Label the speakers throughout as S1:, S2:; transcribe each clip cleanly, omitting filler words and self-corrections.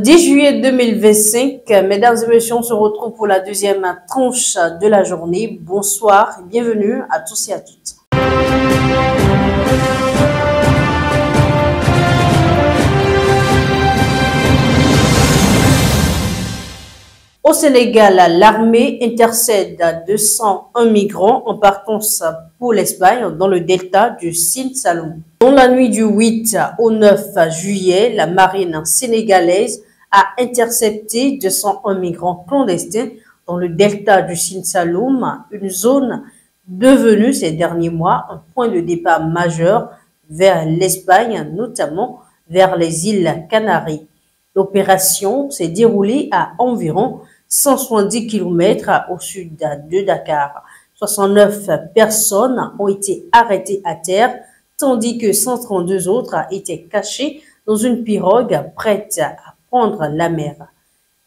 S1: 10 juillet 2025, mesdames et messieurs, on se retrouve pour la deuxième tranche de la journée. Bonsoir et bienvenue à tous et à toutes. Au Sénégal, l'armée intercède 201 migrants en partance pour l'Espagne dans le delta du Sine Saloum. Dans la nuit du 8 au 9 juillet, la marine sénégalaise a intercepté 201 migrants clandestins dans le delta du Sine Saloum, une zone devenue ces derniers mois un point de départ majeur vers l'Espagne, notamment vers les îles Canaries. L'opération s'est déroulée à environ 170 km au sud de Dakar. 69 personnes ont été arrêtées à terre, tandis que 132 autres étaient cachées dans une pirogue prête à prendre la mer.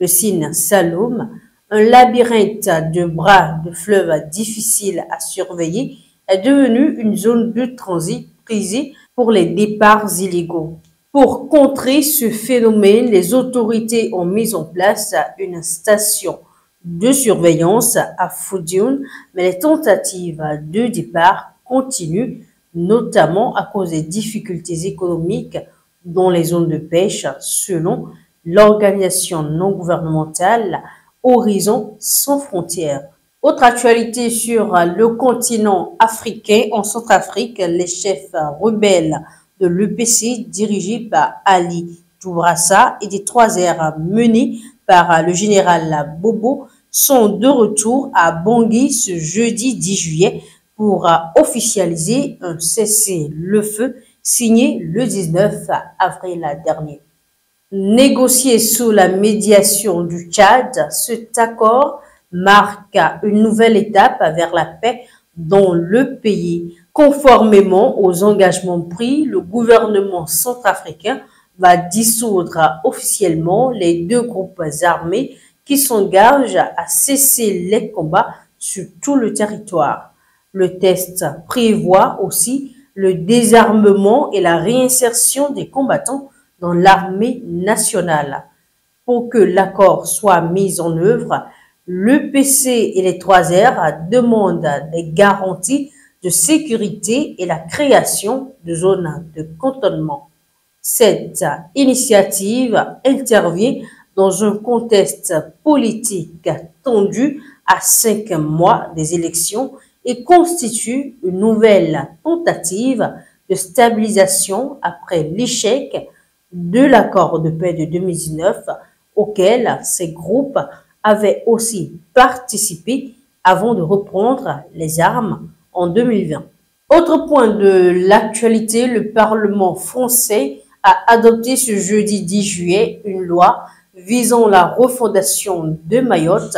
S1: Le Sine Saloum, un labyrinthe de bras de fleuve difficile à surveiller, est devenu une zone de transit prisée pour les départs illégaux. Pour contrer ce phénomène, les autorités ont mis en place une station de surveillance à Foudioune, mais les tentatives de départ continuent, notamment à cause des difficultés économiques dans les zones de pêche, selon l'organisation non gouvernementale Horizon sans frontières. Autre actualité sur le continent africain, en Centrafrique, les chefs rebelles de l'EPC dirigé par Ali Toubrassa et des 3R menés par le général Bobo sont de retour à Bangui ce jeudi 10 juillet pour officialiser un cessez-le-feu signé le 19 avril dernier. Négocié sous la médiation du Tchad, cet accord marque une nouvelle étape vers la paix dans le pays. Conformément aux engagements pris, le gouvernement centrafricain va dissoudre officiellement les deux groupes armés qui s'engagent à cesser les combats sur tout le territoire. Le texte prévoit aussi le désarmement et la réinsertion des combattants dans l'armée nationale. Pour que l'accord soit mis en œuvre, l'EPC et les 3R demandent des garanties de sécurité et la création de zones de cantonnement. Cette initiative intervient dans un contexte politique tendu à 5 mois des élections et constitue une nouvelle tentative de stabilisation après l'échec de l'accord de paix de 2019 auquel ces groupes avaient aussi participé avant de reprendre les armes en 2020. Autre point de l'actualité, le Parlement français a adopté ce jeudi 10 juillet une loi visant la refondation de Mayotte,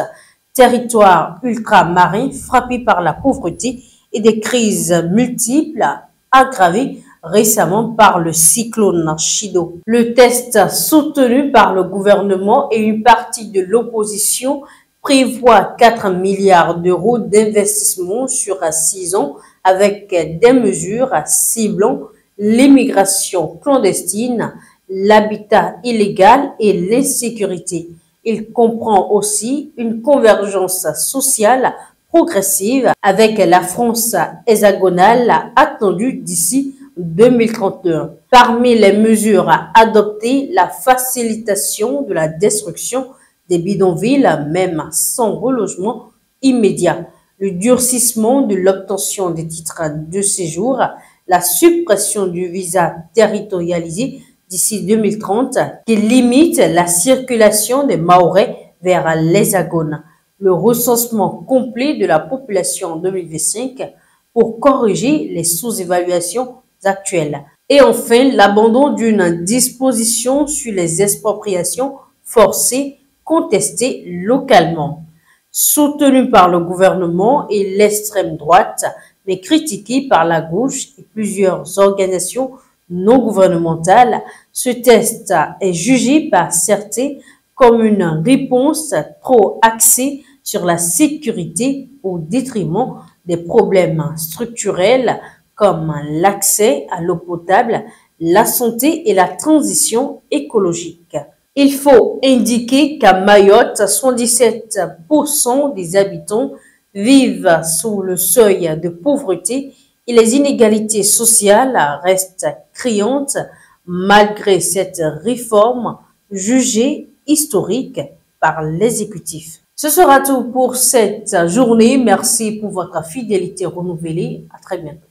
S1: territoire ultramarin frappé par la pauvreté et des crises multiples aggravées récemment par le cyclone Chido. Le texte soutenu par le gouvernement et une partie de l'opposition prévoit 4 milliards d'euros d'investissement sur 6 ans avec des mesures ciblant l'immigration clandestine, l'habitat illégal et l'insécurité. Il comprend aussi une convergence sociale progressive avec la France hexagonale attendue d'ici 2031. Parmi les mesures adoptées, la facilitation de la destruction des bidonvilles, même sans relogement immédiat, le durcissement de l'obtention des titres de séjour, la suppression du visa territorialisé d'ici 2030 qui limite la circulation des Mahorais vers l'Hexagone, le recensement complet de la population en 2025 pour corriger les sous-évaluations actuelles. Et enfin, l'abandon d'une disposition sur les expropriations forcées contestées localement. Soutenu par le gouvernement et l'extrême droite, mais critiqué par la gauche et plusieurs organisations non gouvernementales, ce texte est jugé par certains comme une réponse trop axée sur la sécurité au détriment des problèmes structurels comme l'accès à l'eau potable, la santé et la transition écologique. Il faut indiquer qu'à Mayotte, 77% des habitants vivent sous le seuil de pauvreté et les inégalités sociales restent criantes malgré cette réforme jugée historique par l'exécutif. Ce sera tout pour cette journée. Merci pour votre fidélité renouvelée. À très bientôt.